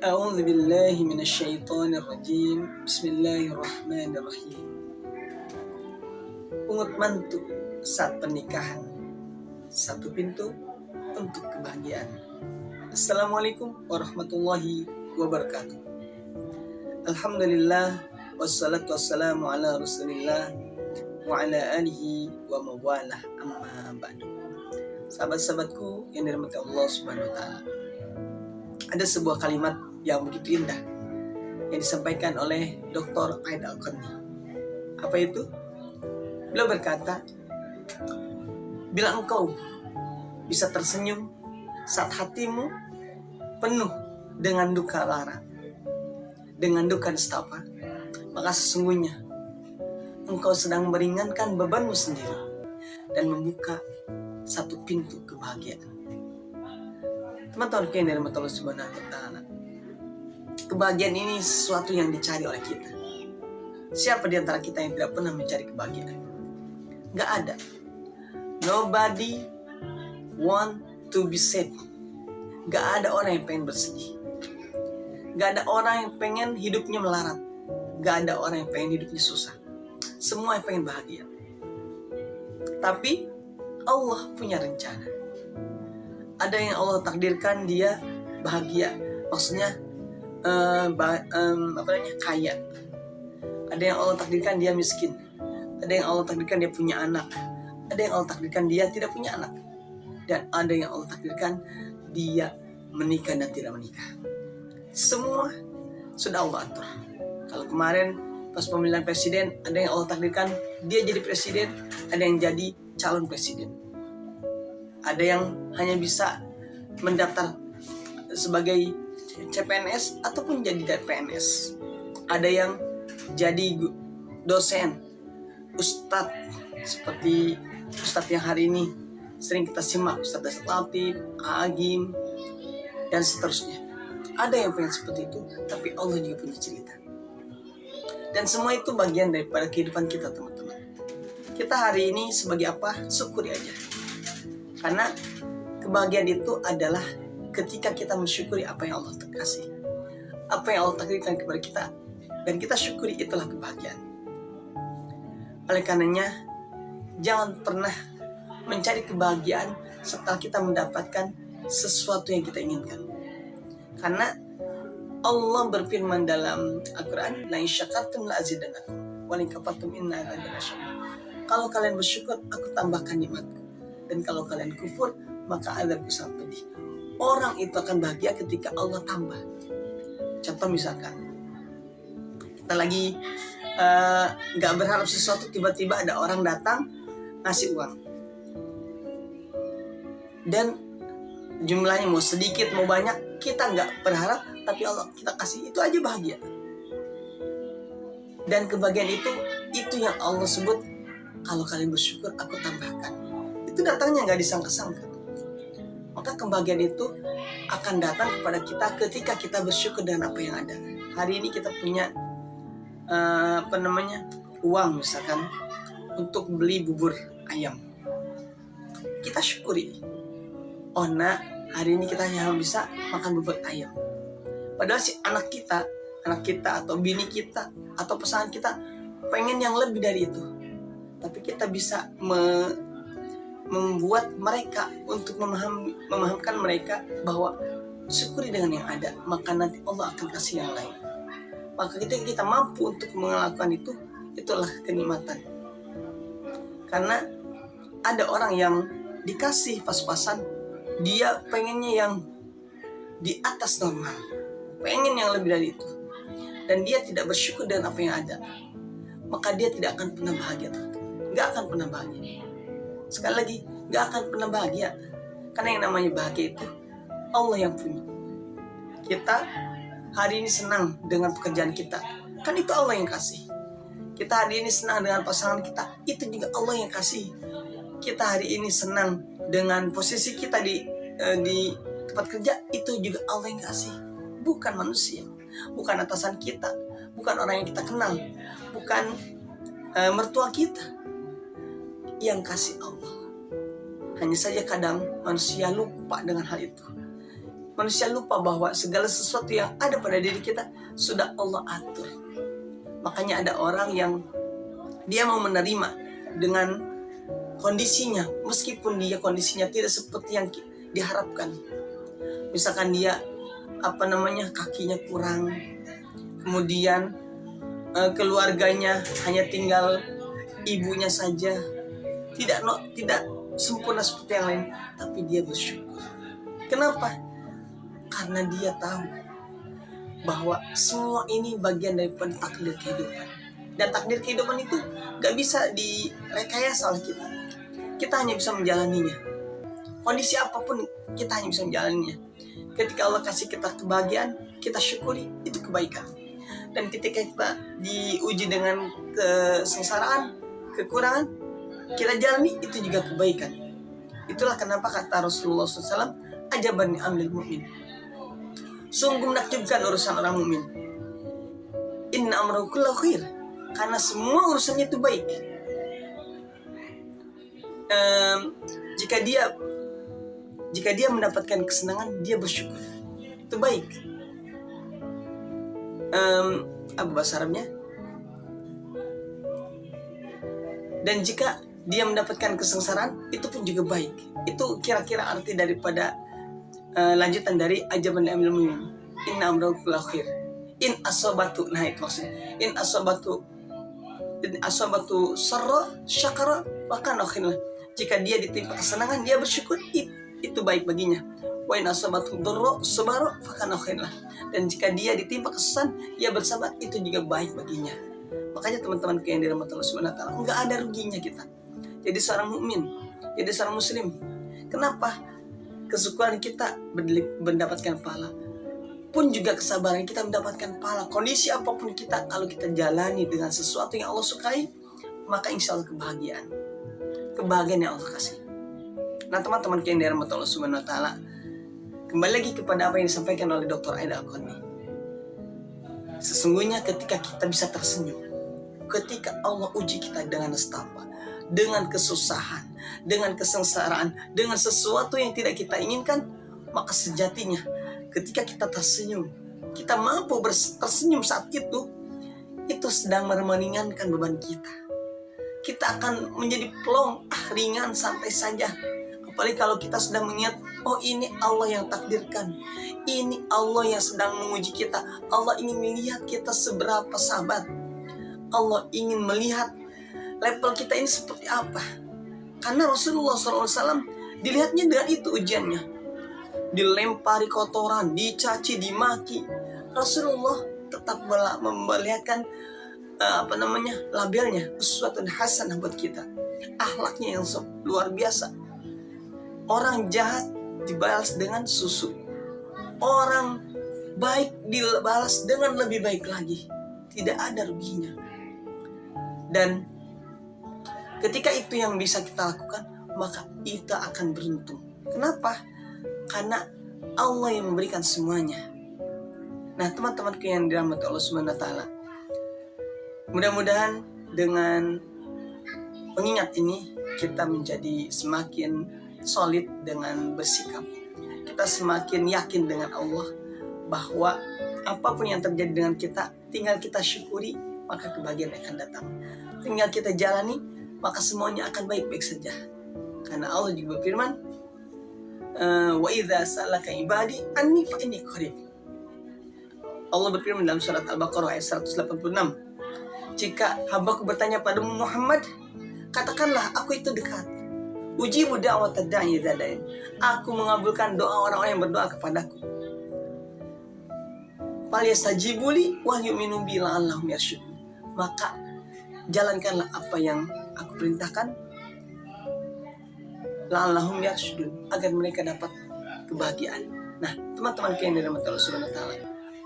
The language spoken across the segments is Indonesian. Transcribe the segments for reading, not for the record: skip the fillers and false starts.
A'udzu billahi minasyaitonir rajim. Bismillahirrahmanirrahim. Pungut mantu saat pernikahan, satu pintu untuk kebahagiaan. Assalamualaikum warahmatullahi wabarakatuh. Alhamdulillah wassalatu wassalamu ala Rasulillah wa ala alihi wa mawalah, amma ba'du. Sahabat-sahabatku yang dirahmati Allah Subhanahu wa taala. Ada sebuah kalimat yang begitu indah yang disampaikan oleh Dr. Aid Al-Qarni. Apa itu? Beliau berkata, bila engkau bisa tersenyum saat hatimu penuh dengan duka lara, dengan duka nestapa, maka sesungguhnya engkau sedang meringankan bebanmu sendiri dan membuka satu pintu kebahagiaan. Teman-teman yang dirahmati Allah Subhanahu wa taala, kebahagiaan ini sesuatu yang dicari oleh kita. Siapa di antara kita yang tidak pernah mencari kebahagiaan? Gak ada. Nobody want to be sad. Gak ada orang yang pengen bersedih. Gak ada orang yang pengen hidupnya melarat. Gak ada orang yang pengen hidupnya susah. Semua yang pengen bahagia. Tapi Allah punya rencana. Ada yang Allah takdirkan dia bahagia, maksudnya kaya. Ada yang Allah takdirkan dia miskin. Ada yang Allah takdirkan dia punya anak. Ada yang Allah takdirkan dia tidak punya anak. Dan ada yang Allah takdirkan dia menikah dan tidak menikah. Semua sudah Allah atur. Kalau kemarin pas pemilihan presiden, ada yang Allah takdirkan dia jadi presiden, ada yang jadi calon presiden. Ada yang hanya bisa mendaftar sebagai CPNS ataupun jadi dari PNS. Ada yang jadi dosen, ustadz, seperti ustadz yang hari ini sering kita simak, Ustadz Latif, Agim, dan seterusnya. Ada yang pengen seperti itu, tapi Allah juga punya cerita. Dan semua itu bagian daripada kehidupan kita, teman-teman. Kita hari ini sebagai apa? Syukuri aja. Karena kebahagiaan itu adalah ketika kita mensyukuri apa yang Allah kasih, apa yang Allah takdirkan kepada kita, dan kita syukuri, itulah kebahagiaan. Oleh karenanya, jangan pernah mencari kebahagiaan setelah kita mendapatkan sesuatu yang kita inginkan. Karena Allah berfirman dalam Al-Quran, la in syakartum la azidannakum wa in kafartum inna adzabi lasyadid. Kalau kalian bersyukur, aku tambahkan nikmatku. Dan kalau kalian kufur, maka azabku sangat pedih. Orang itu akan bahagia ketika Allah tambah. Contoh misalkan, kita lagi gak berharap sesuatu, tiba-tiba ada orang datang ngasih uang. Dan jumlahnya mau sedikit mau banyak, kita gak berharap, tapi Allah kita kasih, itu aja bahagia. Dan kebahagiaan itu yang Allah sebut, kalau kalian bersyukur, aku tambahkan. Itu datangnya gak disangka-sangka. Maka kebahagiaan itu akan datang kepada kita ketika kita bersyukur dengan apa yang ada. Hari ini kita punya uang misalkan untuk beli bubur ayam. Kita syukuri. Oh nak, hari ini kita hanya bisa makan bubur ayam. Padahal si anak kita atau bini kita atau pasangan kita pengen yang lebih dari itu. Tapi kita bisa membuat mereka untuk memahamkan mereka bahwa syukuri dengan yang ada, maka nanti Allah akan kasih yang lain. Maka ketika kita mampu untuk melakukan itu, itulah kenikmatan. Karena ada orang yang dikasih pas-pasan, dia pengennya yang di atas normal, pengen yang lebih dari itu, dan dia tidak bersyukur dengan apa yang ada, maka dia tidak akan pernah bahagia. Gak akan pernah bahagia. Sekali lagi, gak akan pernah bahagia. Karena yang namanya bahagia itu Allah yang punya. Kita hari ini senang dengan pekerjaan kita, kan itu Allah yang kasih. Kita hari ini senang dengan pasangan kita, itu juga Allah yang kasih. Kita hari ini senang dengan posisi kita di tempat kerja, itu juga Allah yang kasih. Bukan manusia, bukan atasan kita, bukan orang yang kita kenal, bukan mertua kita. Yang kasih Allah. Hanya saja kadang manusia lupa dengan hal itu. Manusia lupa bahwa segala sesuatu yang ada pada diri kita sudah Allah atur. Makanya ada orang yang dia mau menerima dengan kondisinya, meskipun dia kondisinya tidak seperti yang diharapkan. Misalkan dia kakinya kurang, kemudian keluarganya hanya tinggal ibunya saja, tidak sempurna seperti yang lain, tapi dia bersyukur. Kenapa? Karena dia tahu bahwa semua ini bagian daripada takdir kehidupan. Dan takdir kehidupan itu gak bisa direkayasa oleh kita. Kita hanya bisa menjalaninya. Kondisi apapun kita hanya bisa menjalaninya. Ketika Allah kasih kita kebahagiaan, kita syukuri, itu kebaikan. Dan ketika kita diuji dengan kesengsaraan, kekurangan, kita jalani, itu juga kebaikan. Itulah kenapa kata Rasulullah SAW, ajaban amril mu'min. Sungguh menakjubkan urusan orang mukmin. Inna amrahu kullahu khair. Karena semua urusannya itu baik. Jika dia mendapatkan kesenangan, dia bersyukur. Itu baik. Apa bahasa Arabnya? Dan jika dia mendapatkan kesengsaraan, itu pun juga baik. Itu kira-kira arti daripada lanjutan dari ajaban amril mu'min. Inna amrahu kullahu khair. In asabatu, nah itu maksudnya. In asabatu sarra syakara wa kana khairan. Jika dia ditimpa kesenangan, dia bersyukur, itu baik baginya. Wa in asabatu dharra sabara fa kana khairan. Dan jika dia ditimpa kesusahan, dia bersabar, itu juga baik baginya. Makanya teman-teman yang dirahmati Allah Subhanahu wa taala, enggak ada ruginya kita jadi seorang mukmin, jadi seorang muslim. Kenapa? Kesyukuran kita mendapatkan pahala, pun juga kesabaran kita mendapatkan pahala. Kondisi apapun kita, kalau kita jalani dengan sesuatu yang Allah sukai, maka insya Allah kebahagiaan yang Allah kasih. Nah teman-teman yang dirahmati Allah Subhanahu wa taala, kembali lagi kepada apa yang disampaikan oleh Dr. Aida Al-Qarni. Sesungguhnya ketika kita bisa tersenyum, ketika Allah uji kita dengan nestapa, dengan kesusahan, dengan kesengsaraan, dengan sesuatu yang tidak kita inginkan, maka sejatinya ketika kita tersenyum, kita mampu tersenyum saat itu sedang meringankan beban kita. Kita akan menjadi plong, ringan, santai saja. Apalagi kalau kita sedang mengingat, oh ini Allah yang takdirkan, ini Allah yang sedang menguji kita. Allah ingin melihat kita seberapa sabar. Allah ingin melihat level kita ini seperti apa. Karena Rasulullah SAW dilihatnya dengan itu ujiannya. Dilempari kotoran, dicaci, dimaki. Rasulullah tetap memperlihatkan labelnya, uswatun hasanah buat kita. Akhlaknya yang luar biasa. Orang jahat dibalas dengan susu. Orang baik dibalas dengan lebih baik lagi. Tidak ada ruginya. Dan ketika itu yang bisa kita lakukan, maka kita akan beruntung. Kenapa? Karena Allah yang memberikan semuanya. Nah teman-teman yang dirahmati Allah Subhanahu wa taala, mudah-mudahan dengan mengingat ini kita menjadi semakin solid dengan bersikap. Kita semakin yakin dengan Allah bahwa apapun yang terjadi dengan kita, tinggal kita syukuri, maka kebahagiaan akan datang. Tinggal kita jalani, maka semuanya akan baik-baik saja. Karena Allah juga berfirman, wa idza sa'alaka ibadi anni fa inni qarib. Allah berfirman dalam surat Al-Baqarah ayat 186, jika hambaku bertanya padamu Muhammad, katakanlah aku itu dekat. Ujibu da'watad da'i idza da'in. Aku mengabulkan doa orang-orang yang berdoa kepadaku. Falyastajibuli wa yu'minu bi la'allahum yarshudun. Maka jalankanlah apa yang aku perintahkan, la'allahum yarshudun, agar mereka dapat kebahagiaan. Nah, teman-teman yang dirahmati Allah Subhanahu wa taala,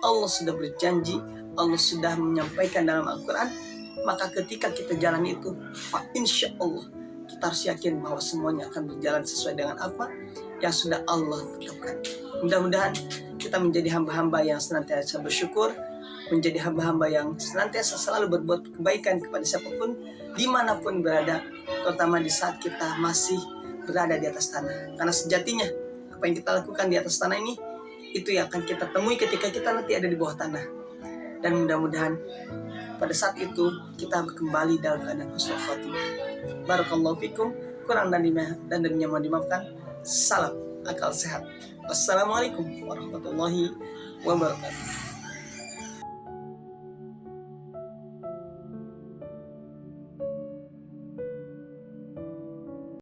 Allah sudah berjanji, Allah sudah menyampaikan dalam Al-Quran, maka ketika kita jalan itu, insya Allah kita harus yakin bahwa semuanya akan berjalan sesuai dengan apa yang sudah Allah tetapkan. Mudah-mudahan kita menjadi hamba-hamba yang senantiasa bersyukur, menjadi hamba-hamba yang senantiasa selalu berbuat kebaikan kepada siapapun, dimanapun berada, terutama di saat kita masih berada di atas tanah. Karena sejatinya apa yang kita lakukan di atas tanah ini, itu yang akan kita temui ketika kita nanti ada di bawah tanah. Dan mudah-mudahan pada saat itu kita kembali dalam keadaan husnul khotimah. Barakallahu fikum. Kurang dan lebihnya mohon dimaafkan. Salam akal sehat. Wassalamualaikum warahmatullahi wabarakatuh.